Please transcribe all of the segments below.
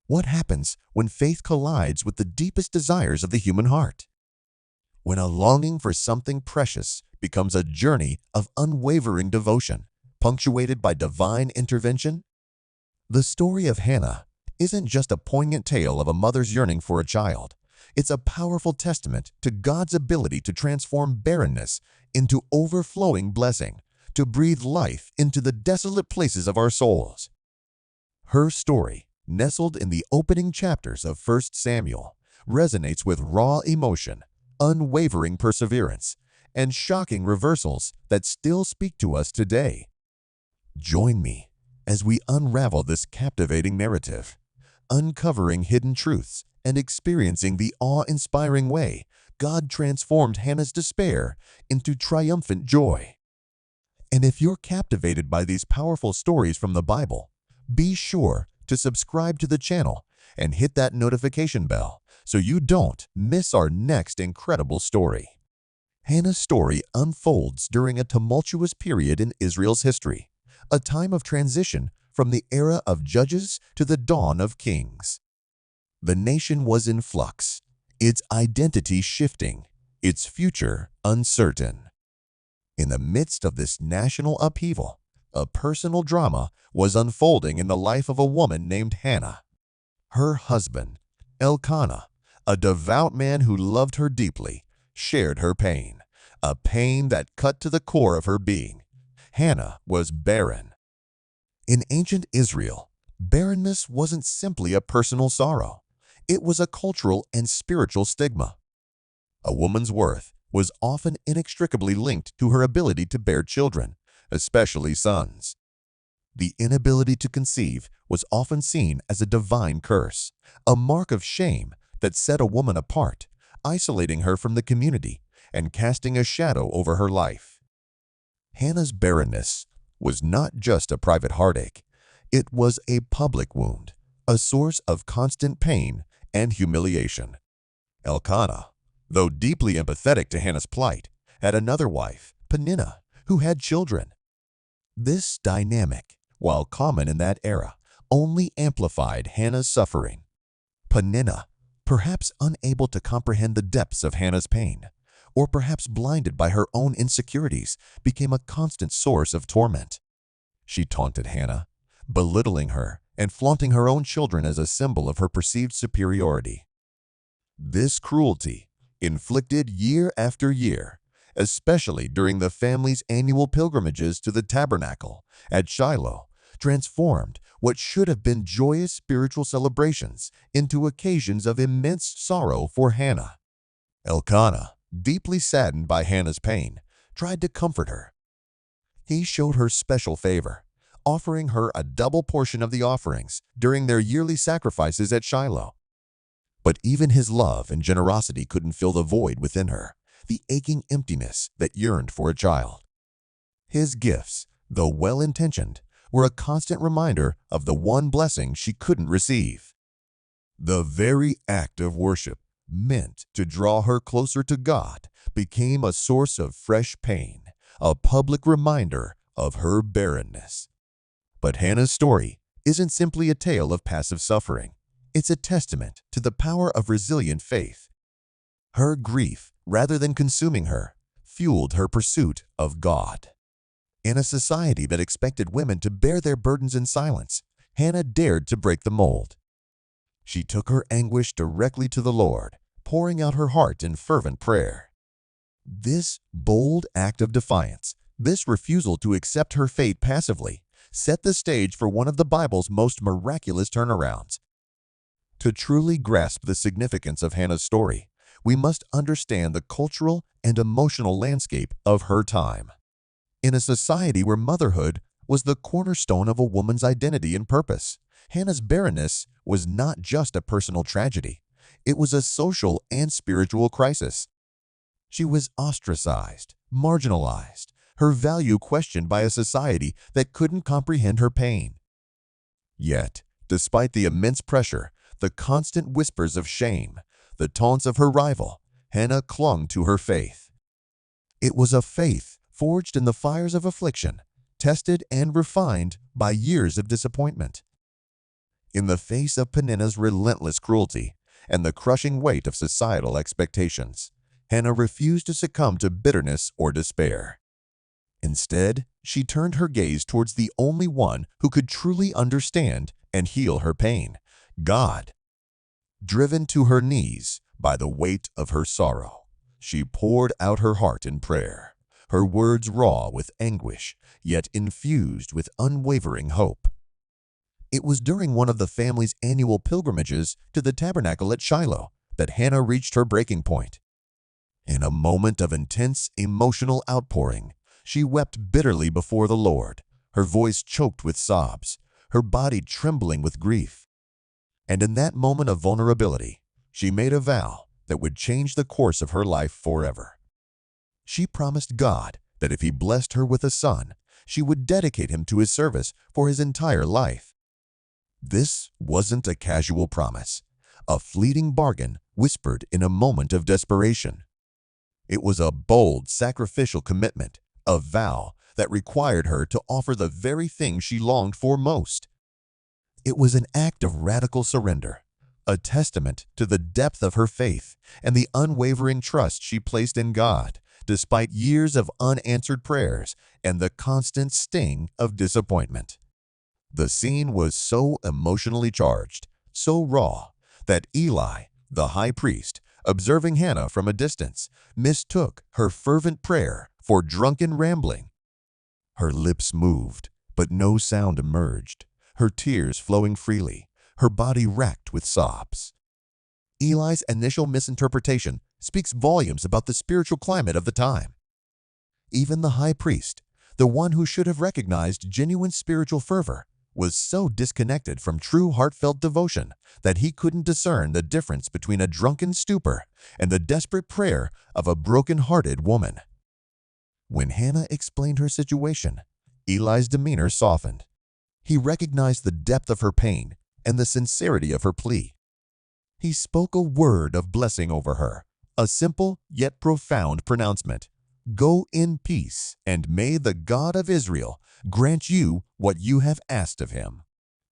What happens when faith collides with the deepest desires of the human heart? When a longing for something precious becomes a journey of unwavering devotion, punctuated by divine intervention? The story of Hannah isn't just a poignant tale of a mother's yearning for a child. It's a powerful testament to God's ability to transform barrenness into overflowing blessing, to breathe life into the desolate places of our souls. Her story, nestled in the opening chapters of 1 Samuel, resonates with raw emotion, unwavering perseverance, and shocking reversals that still speak to us today. Join me as we unravel this captivating narrative, uncovering hidden truths and experiencing the awe-inspiring way God transformed Hannah's despair into triumphant joy. And if you're captivated by these powerful stories from the Bible, be sure to subscribe to the channel and hit that notification bell so you don't miss our next incredible story. Hannah's story unfolds during a tumultuous period in Israel's history, a time of transition from the era of judges to the dawn of kings. The nation was in flux, its identity shifting, its future uncertain. In the midst of this national upheaval, a personal drama was unfolding in the life of a woman named Hannah. Her husband, Elkanah, a devout man who loved her deeply, shared her pain, a pain that cut to the core of her being. Hannah was barren. In ancient Israel, barrenness wasn't simply a personal sorrow. It was a cultural and spiritual stigma. A woman's worth was often inextricably linked to her ability to bear children, especially sons. The inability to conceive was often seen as a divine curse, a mark of shame that set a woman apart, isolating her from the community and casting a shadow over her life. Hannah's barrenness was not just a private heartache. It was a public wound, a source of constant pain and humiliation. Elkanah, though deeply empathetic to Hannah's plight, had another wife, Peninnah, who had children. This dynamic, while common in that era, only amplified Hannah's suffering. Peninnah, perhaps unable to comprehend the depths of Hannah's pain, or perhaps blinded by her own insecurities, became a constant source of torment. She taunted Hannah, belittling her and flaunting her own children as a symbol of her perceived superiority. This cruelty, inflicted year after year, especially during the family's annual pilgrimages to the tabernacle at Shiloh, transformed what should have been joyous spiritual celebrations into occasions of immense sorrow for Hannah. Elkanah, deeply saddened by Hannah's pain, tried to comfort her. He showed her special favor, offering her a double portion of the offerings during their yearly sacrifices at Shiloh. But even his love and generosity couldn't fill the void within her, the aching emptiness that yearned for a child. His gifts, though well-intentioned, were a constant reminder of the one blessing she couldn't receive. The very act of worship, meant to draw her closer to God, became a source of fresh pain, a public reminder of her barrenness. But Hannah's story isn't simply a tale of passive suffering. It's a testament to the power of resilient faith. Her grief, rather than consuming her, fueled her pursuit of God. In a society that expected women to bear their burdens in silence, Hannah dared to break the mold. She took her anguish directly to the Lord, pouring out her heart in fervent prayer. This bold act of defiance, this refusal to accept her fate passively, set the stage for one of the Bible's most miraculous turnarounds. To truly grasp the significance of Hannah's story, we must understand the cultural and emotional landscape of her time. In a society where motherhood was the cornerstone of a woman's identity and purpose, Hannah's barrenness was not just a personal tragedy. It was a social and spiritual crisis. She was ostracized, marginalized, her value questioned by a society that couldn't comprehend her pain. Yet, despite the immense pressure, the constant whispers of shame, the taunts of her rival, Hannah clung to her faith. It was a faith forged in the fires of affliction, tested and refined by years of disappointment. In the face of Peninnah's relentless cruelty and the crushing weight of societal expectations, Hannah refused to succumb to bitterness or despair. Instead, she turned her gaze towards the only one who could truly understand and heal her pain, God. Driven to her knees by the weight of her sorrow, she poured out her heart in prayer, her words raw with anguish, yet infused with unwavering hope. It was during one of the family's annual pilgrimages to the tabernacle at Shiloh that Hannah reached her breaking point. In a moment of intense emotional outpouring, she wept bitterly before the Lord, her voice choked with sobs, her body trembling with grief. And in that moment of vulnerability, she made a vow that would change the course of her life forever. She promised God that if He blessed her with a son, she would dedicate him to His service for his entire life. This wasn't a casual promise, a fleeting bargain whispered in a moment of desperation. It was a bold, sacrificial commitment, a vow that required her to offer the very thing she longed for most. It was an act of radical surrender, a testament to the depth of her faith and the unwavering trust she placed in God, despite years of unanswered prayers and the constant sting of disappointment. The scene was so emotionally charged, so raw, that Eli, the high priest, observing Hannah from a distance, mistook her fervent prayer for drunken rambling. Her lips moved, but no sound emerged, her tears flowing freely, her body racked with sobs. Eli's initial misinterpretation speaks volumes about the spiritual climate of the time. Even the high priest, the one who should have recognized genuine spiritual fervor, was so disconnected from true heartfelt devotion that he couldn't discern the difference between a drunken stupor and the desperate prayer of a broken-hearted woman. When Hannah explained her situation, Eli's demeanor softened. He recognized the depth of her pain and the sincerity of her plea. He spoke a word of blessing over her, a simple yet profound pronouncement. "Go in peace, and may the God of Israel grant you what you have asked of Him."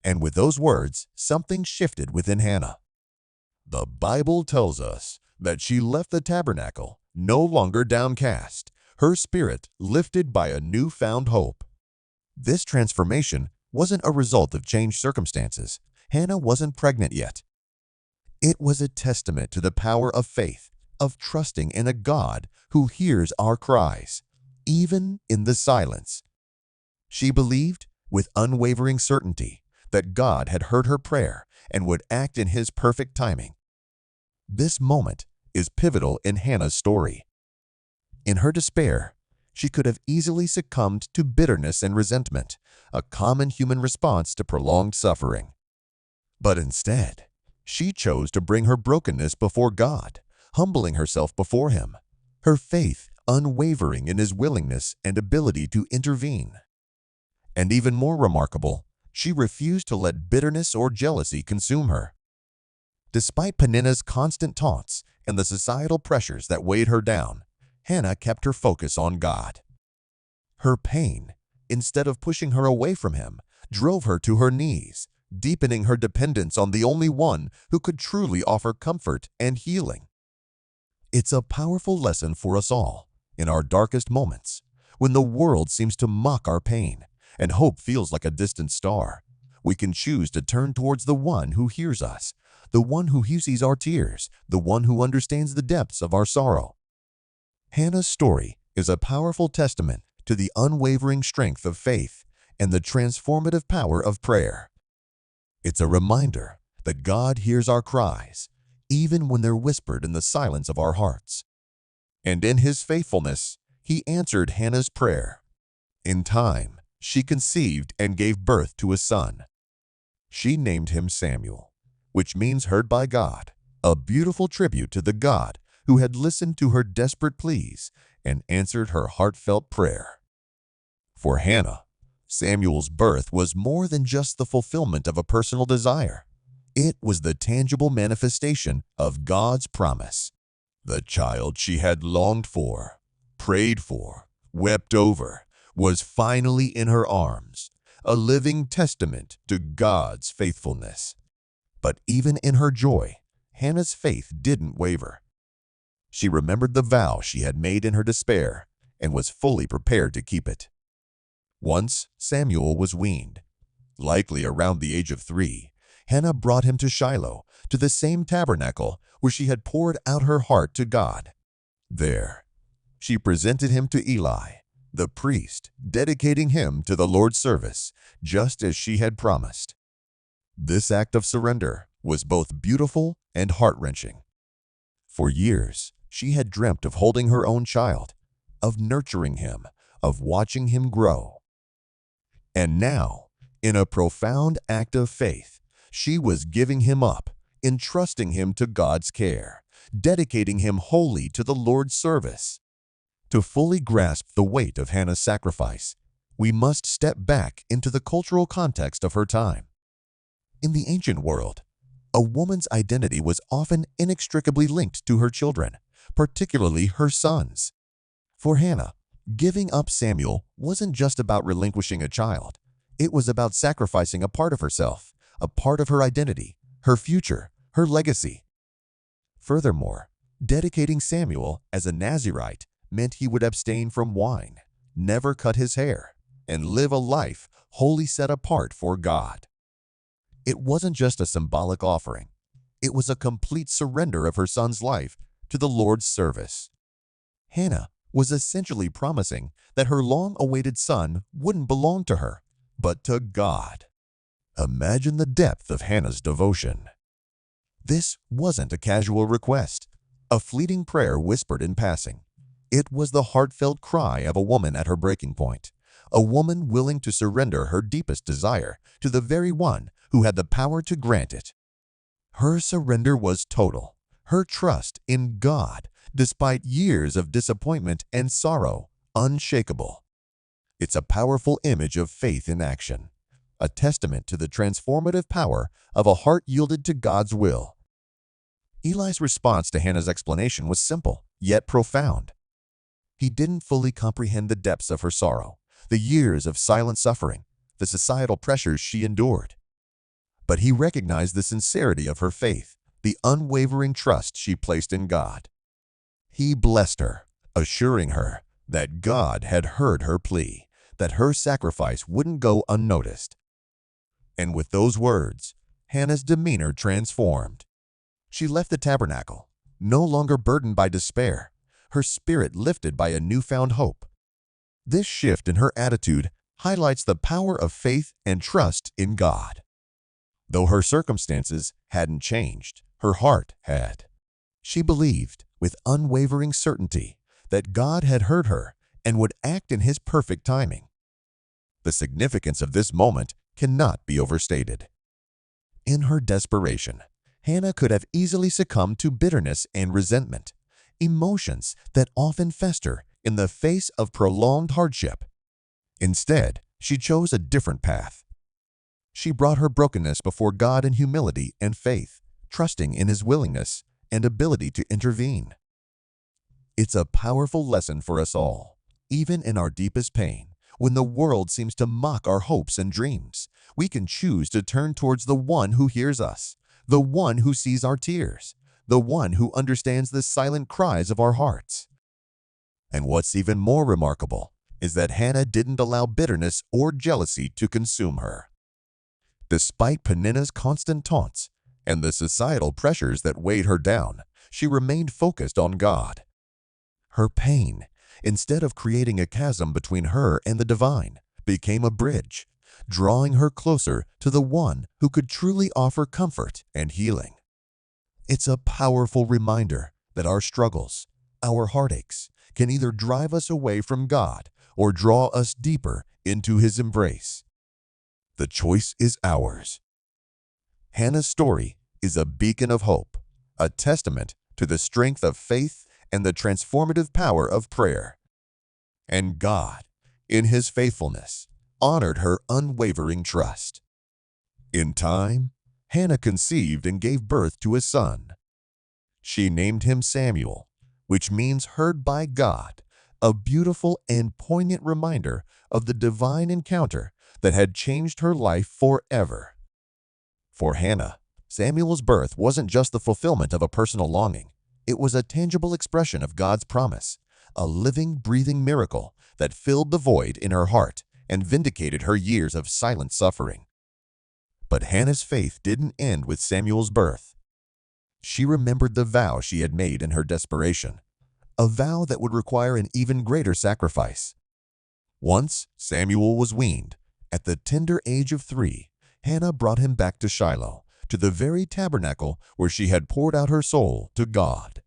And with those words, something shifted within Hannah. The Bible tells us that she left the tabernacle no longer downcast, her spirit lifted by a newfound hope. This transformation wasn't a result of changed circumstances. Hannah wasn't pregnant yet. It was a testament to the power of faith, of trusting in a God who hears our cries, even in the silence. She believed, with unwavering certainty, that God had heard her prayer and would act in His perfect timing. This moment is pivotal in Hannah's story. In her despair, she could have easily succumbed to bitterness and resentment, a common human response to prolonged suffering. But instead, she chose to bring her brokenness before God, humbling herself before Him, her faith unwavering in His willingness and ability to intervene. And even more remarkable, she refused to let bitterness or jealousy consume her. Despite Peninnah's constant taunts and the societal pressures that weighed her down, Hannah kept her focus on God. Her pain, instead of pushing her away from Him, drove her to her knees, deepening her dependence on the only one who could truly offer comfort and healing. It's a powerful lesson for us all in our darkest moments, when the world seems to mock our pain and hope feels like a distant star. We can choose to turn towards the one who hears us, the one who sees our tears, the one who understands the depths of our sorrow. Hannah's story is a powerful testament to the unwavering strength of faith and the transformative power of prayer. It's a reminder that God hears our cries, even when they're whispered in the silence of our hearts. And in His faithfulness, He answered Hannah's prayer. In time, she conceived and gave birth to a son. She named him Samuel, which means heard by God, a beautiful tribute to the God who had listened to her desperate pleas and answered her heartfelt prayer. For Hannah, Samuel's birth was more than just the fulfillment of a personal desire. It was the tangible manifestation of God's promise. The child she had longed for, prayed for, wept over, was finally in her arms, a living testament to God's faithfulness. But even in her joy, Hannah's faith didn't waver. She remembered the vow she had made in her despair and was fully prepared to keep it. Once Samuel was weaned, likely around the age of 3, Hannah brought him to Shiloh, to the same tabernacle where she had poured out her heart to God. There, she presented him to Eli, the priest, dedicating him to the Lord's service, just as she had promised. This act of surrender was both beautiful and heart-wrenching. For years, she had dreamt of holding her own child, of nurturing him, of watching him grow. And now, in a profound act of faith, she was giving him up, entrusting him to God's care, dedicating him wholly to the Lord's service. To fully grasp the weight of Hannah's sacrifice, we must step back into the cultural context of her time. In the ancient world, a woman's identity was often inextricably linked to her children, particularly her sons. For Hannah, giving up Samuel wasn't just about relinquishing a child. It was about sacrificing a part of herself, a part of her identity, her future, her legacy. Furthermore, dedicating Samuel as a Nazirite meant he would abstain from wine, never cut his hair, and live a life wholly set apart for God. It wasn't just a symbolic offering. It was a complete surrender of her son's life to the Lord's service. Hannah was essentially promising that her long-awaited son wouldn't belong to her, but to God. Imagine the depth of Hannah's devotion. This wasn't a casual request, a fleeting prayer whispered in passing. It was the heartfelt cry of a woman at her breaking point, a woman willing to surrender her deepest desire to the very one who had the power to grant it. Her surrender was total, her trust in God, despite years of disappointment and sorrow, unshakable. It's a powerful image of faith in action, a testament to the transformative power of a heart yielded to God's will. Eli's response to Hannah's explanation was simple, yet profound. He didn't fully comprehend the depths of her sorrow, the years of silent suffering, the societal pressures she endured. But he recognized the sincerity of her faith, the unwavering trust she placed in God. He blessed her, assuring her that God had heard her plea, that her sacrifice wouldn't go unnoticed. And with those words, Hannah's demeanor transformed. She left the tabernacle, no longer burdened by despair, her spirit lifted by a newfound hope. This shift in her attitude highlights the power of faith and trust in God. Though her circumstances hadn't changed, her heart had. She believed, with unwavering certainty, that God had heard her and would act in His perfect timing. The significance of this moment cannot be overstated. In her desperation, Hannah could have easily succumbed to bitterness and resentment, emotions that often fester in the face of prolonged hardship. Instead, she chose a different path. She brought her brokenness before God in humility and faith, trusting in His willingness and ability to intervene. It's a powerful lesson for us all. Even in our deepest pain, when the world seems to mock our hopes and dreams, we can choose to turn towards the one who hears us, the one who sees our tears, the one who understands the silent cries of our hearts. And what's even more remarkable is that Hannah didn't allow bitterness or jealousy to consume her. Despite Peninnah's constant taunts and the societal pressures that weighed her down, she remained focused on God. Her pain, instead of creating a chasm between her and the divine, became a bridge, drawing her closer to the one who could truly offer comfort and healing. It's a powerful reminder that our struggles, our heartaches, can either drive us away from God or draw us deeper into His embrace. The choice is ours. Hannah's story is a beacon of hope, a testament to the strength of faith and the transformative power of prayer. And God, in His faithfulness, honored her unwavering trust. In time, Hannah conceived and gave birth to a son. She named him Samuel, which means heard by God, a beautiful and poignant reminder of the divine encounter that had changed her life forever. For Hannah, Samuel's birth wasn't just the fulfillment of a personal longing. It was a tangible expression of God's promise, a living, breathing miracle that filled the void in her heart and vindicated her years of silent suffering. But Hannah's faith didn't end with Samuel's birth. She remembered the vow she had made in her desperation, a vow that would require an even greater sacrifice. Once Samuel was weaned, at the tender age of 3, Hannah brought him back to Shiloh, to the very tabernacle where she had poured out her soul to God.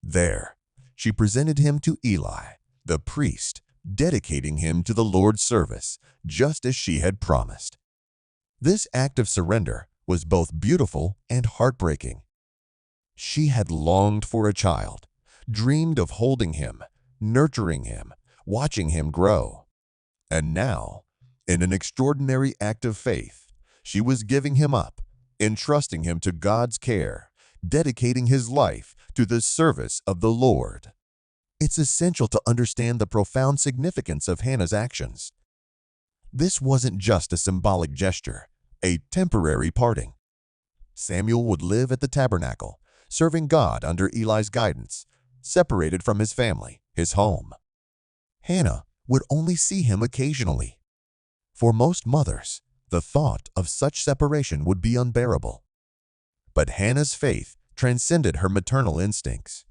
There, she presented him to Eli, the priest, dedicating him to the Lord's service, just as she had promised. This act of surrender was both beautiful and heartbreaking. She had longed for a child, dreamed of holding him, nurturing him, watching him grow. And now, in an extraordinary act of faith, she was giving him up, entrusting him to God's care, dedicating his life to the service of the Lord. It's essential to understand the profound significance of Hannah's actions. This wasn't just a symbolic gesture, a temporary parting. Samuel would live at the tabernacle, serving God under Eli's guidance, separated from his family, his home. Hannah would only see him occasionally. For most mothers, the thought of such separation would be unbearable. But Hannah's faith transcended her maternal instincts.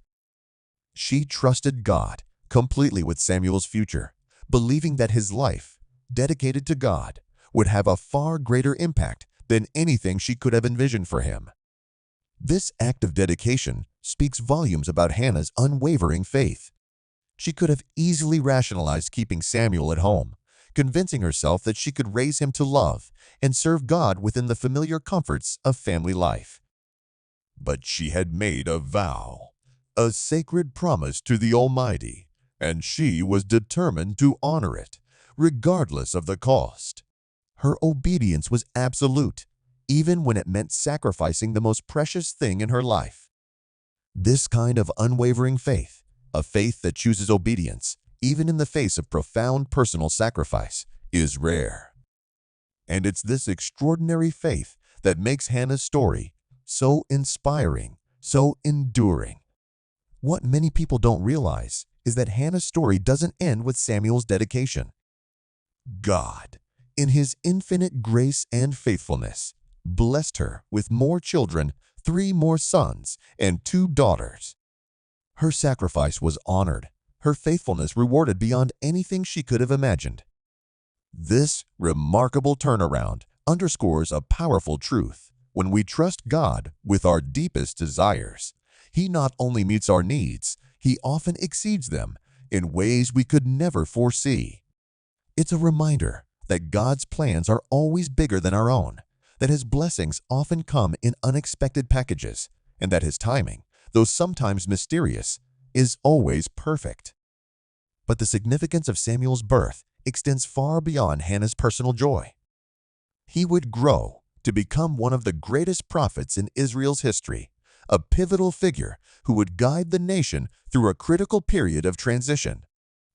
She trusted God completely with Samuel's future, believing that his life, dedicated to God, would have a far greater impact than anything she could have envisioned for him. This act of dedication speaks volumes about Hannah's unwavering faith. She could have easily rationalized keeping Samuel at home, convincing herself that she could raise him to love and serve God within the familiar comforts of family life. But she had made a vow, a sacred promise to the Almighty, and she was determined to honor it, regardless of the cost. Her obedience was absolute, even when it meant sacrificing the most precious thing in her life. This kind of unwavering faith, a faith that chooses obedience, even in the face of profound personal sacrifice, is rare. And it's this extraordinary faith that makes Hannah's story so inspiring, so enduring. What many people don't realize is that Hannah's story doesn't end with Samuel's dedication. God, in his infinite grace and faithfulness, blessed her with more children, 3 more sons, and 2 daughters. Her sacrifice was honored, her faithfulness rewarded beyond anything she could have imagined. This remarkable turnaround underscores a powerful truth. When we trust God with our deepest desires, He not only meets our needs, He often exceeds them in ways we could never foresee. It's a reminder that God's plans are always bigger than our own, that His blessings often come in unexpected packages, and that His timing, though sometimes mysterious, is always perfect. But the significance of Samuel's birth extends far beyond Hannah's personal joy. He would grow to become one of the greatest prophets in Israel's history, a pivotal figure who would guide the nation through a critical period of transition.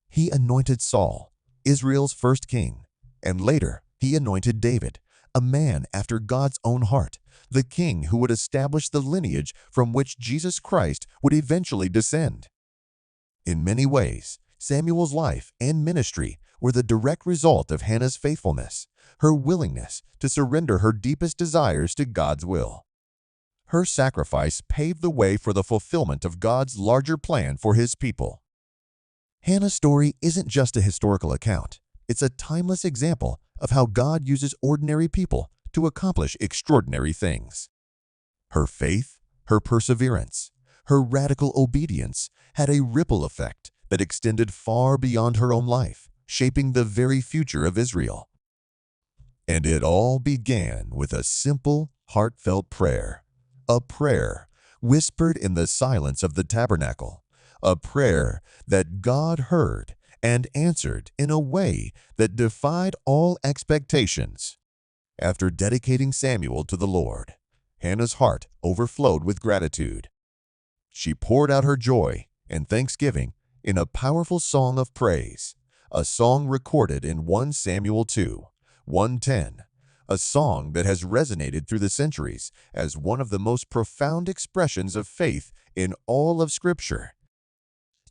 He anointed Saul, Israel's first king, and later he anointed David, a man after God's own heart, the king who would establish the lineage from which Jesus Christ would eventually descend. In many ways, Samuel's life and ministry were the direct result of Hannah's faithfulness, her willingness to surrender her deepest desires to God's will. Her sacrifice paved the way for the fulfillment of God's larger plan for His people. Hannah's story isn't just a historical account. It's a timeless example of how God uses ordinary people to accomplish extraordinary things. Her faith, her perseverance, her radical obedience had a ripple effect that extended far beyond her own life, shaping the very future of Israel. And it all began with a simple, heartfelt prayer, a prayer whispered in the silence of the tabernacle, a prayer that God heard and answered in a way that defied all expectations. After dedicating Samuel to the Lord, Hannah's heart overflowed with gratitude. She poured out her joy and thanksgiving in a powerful song of praise, a song recorded in 1 Samuel 2, 110, a song that has resonated through the centuries as one of the most profound expressions of faith in all of Scripture.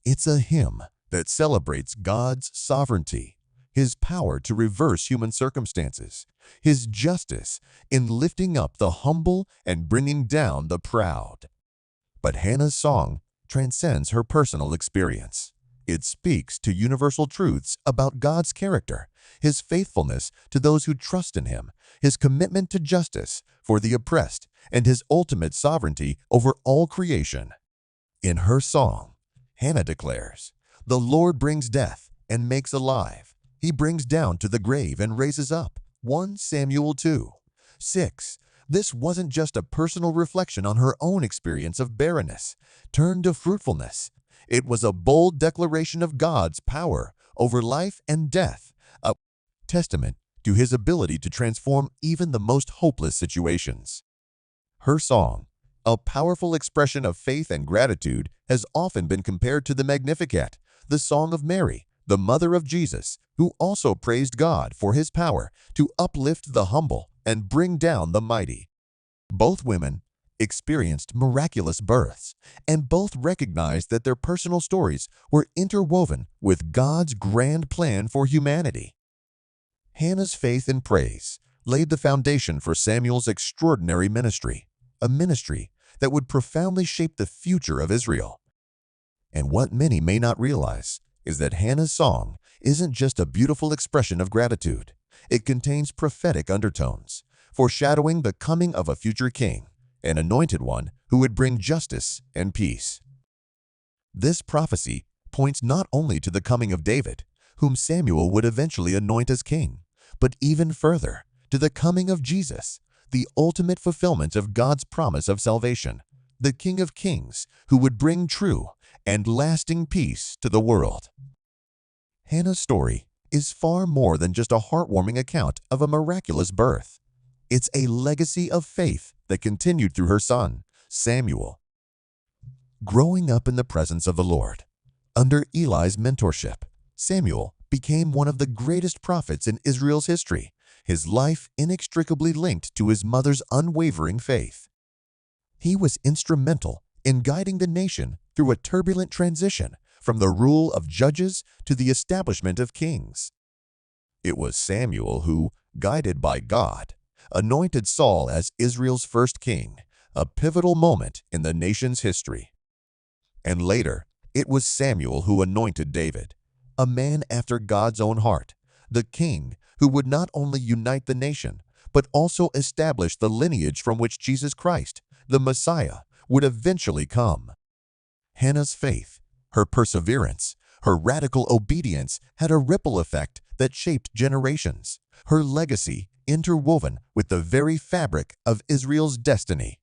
It's a hymn that celebrates God's sovereignty, His power to reverse human circumstances, His justice in lifting up the humble and bringing down the proud. But Hannah's song transcends her personal experience. It speaks to universal truths about God's character, His faithfulness to those who trust in Him, His commitment to justice for the oppressed, and His ultimate sovereignty over all creation. In her song, Hannah declares, "The Lord brings death and makes alive. He brings down to the grave and raises up." 1 Samuel 2:6. This wasn't just a personal reflection on her own experience of barrenness turned to fruitfulness. It was a bold declaration of God's power over life and death, a testament to His ability to transform even the most hopeless situations. Her song, a powerful expression of faith and gratitude, has often been compared to the Magnificat, the Song of Mary, the mother of Jesus, who also praised God for His power to uplift the humble and bring down the mighty. Both women experienced miraculous births, and both recognized that their personal stories were interwoven with God's grand plan for humanity. Hannah's faith and praise laid the foundation for Samuel's extraordinary ministry, a ministry that would profoundly shape the future of Israel. And what many may not realize is that Hannah's song isn't just a beautiful expression of gratitude. It contains prophetic undertones, foreshadowing the coming of a future king, an anointed one who would bring justice and peace. This prophecy points not only to the coming of David, whom Samuel would eventually anoint as king, but even further to the coming of Jesus, the ultimate fulfillment of God's promise of salvation, the King of Kings who would bring true and lasting peace to the world. Hannah's story is far more than just a heartwarming account of a miraculous birth. It's a legacy of faith that continued through her son, Samuel. Growing up in the presence of the Lord, under Eli's mentorship, Samuel became one of the greatest prophets in Israel's history, his life inextricably linked to his mother's unwavering faith. He was instrumental in guiding the nation through a turbulent transition from the rule of judges to the establishment of kings. It was Samuel who, guided by God, anointed Saul as Israel's first king, a pivotal moment in the nation's history. And later, it was Samuel who anointed David, a man after God's own heart, the king who would not only unite the nation, but also establish the lineage from which Jesus Christ, the Messiah, would eventually come. Hannah's faith, her perseverance, her radical obedience had a ripple effect that shaped generations, her legacy interwoven with the very fabric of Israel's destiny.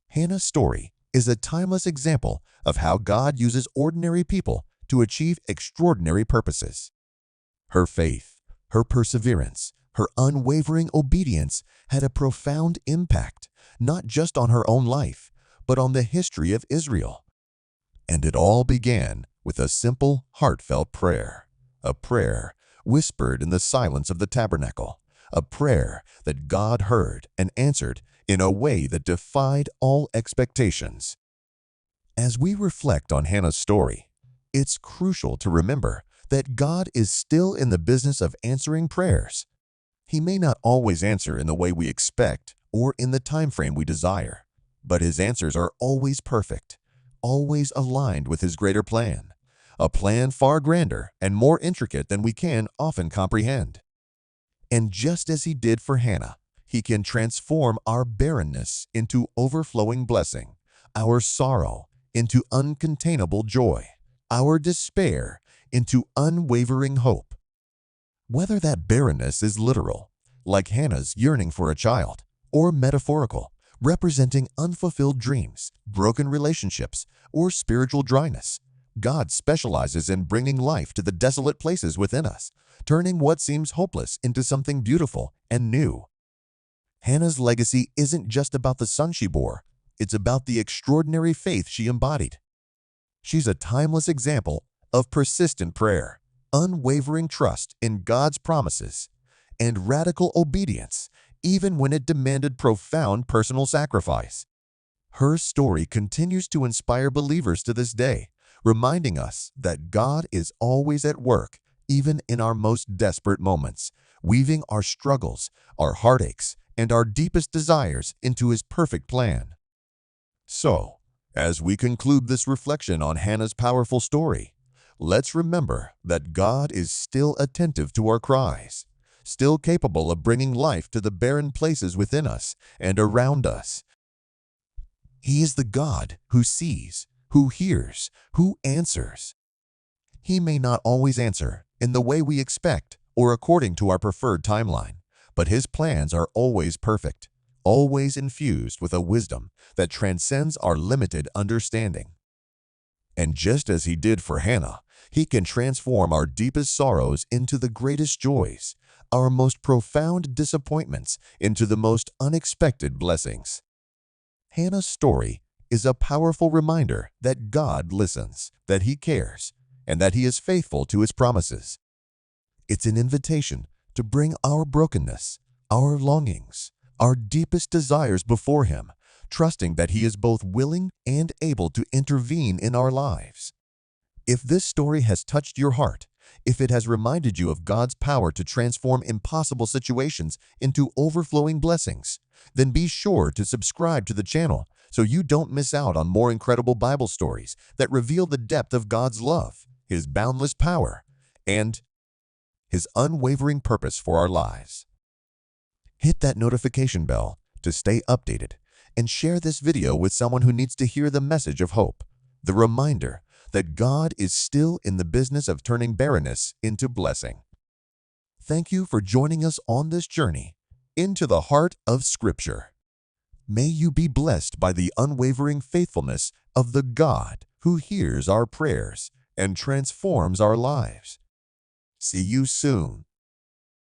Hannah's story is a timeless example of how God uses ordinary people to achieve extraordinary purposes. Her faith, her perseverance, her unwavering obedience had a profound impact, not just on her own life, but on the history of Israel. And it all began with a simple, heartfelt prayer, a prayer whispered in the silence of the tabernacle, a prayer that God heard and answered in a way that defied all expectations. As we reflect on Hannah's story, it's crucial to remember that God is still in the business of answering prayers. He may not always answer in the way we expect or in the time frame we desire, but His answers are always perfect, always aligned with His greater plan, a plan far grander and more intricate than we can often comprehend. And just as He did for Hannah, He can transform our barrenness into overflowing blessing, our sorrow into uncontainable joy, our despair into unwavering hope. Whether that barrenness is literal, like Hannah's yearning for a child, or metaphorical, representing unfulfilled dreams, broken relationships, or spiritual dryness, God specializes in bringing life to the desolate places within us, turning what seems hopeless into something beautiful and new. Hannah's legacy isn't just about the son she bore, it's about the extraordinary faith she embodied. She's a timeless example of persistent prayer, unwavering trust in God's promises, and radical obedience, even when it demanded profound personal sacrifice. Her story continues to inspire believers to this day, reminding us that God is always at work, even in our most desperate moments, weaving our struggles, our heartaches, and our deepest desires into His perfect plan. So, as we conclude this reflection on Hannah's powerful story, let's remember that God is still attentive to our cries, still capable of bringing life to the barren places within us and around us. He is the God who sees, who hears, who answers. He may not always answer in the way we expect or according to our preferred timeline, but His plans are always perfect, always infused with a wisdom that transcends our limited understanding. And just as He did for Hannah, He can transform our deepest sorrows into the greatest joys, our most profound disappointments into the most unexpected blessings. Hannah's story is a powerful reminder that God listens, that He cares, and that He is faithful to His promises. It's an invitation to bring our brokenness, our longings, our deepest desires before Him, trusting that He is both willing and able to intervene in our lives. If this story has touched your heart, if it has reminded you of God's power to transform impossible situations into overflowing blessings, then be sure to subscribe to the channel so you don't miss out on more incredible Bible stories that reveal the depth of God's love, His boundless power, and His unwavering purpose for our lives. Hit that notification bell to stay updated and share this video with someone who needs to hear the message of hope, the reminder that God is still in the business of turning barrenness into blessing. Thank you for joining us on this journey into the heart of Scripture. May you be blessed by the unwavering faithfulness of the God who hears our prayers and transforms our lives. See you soon.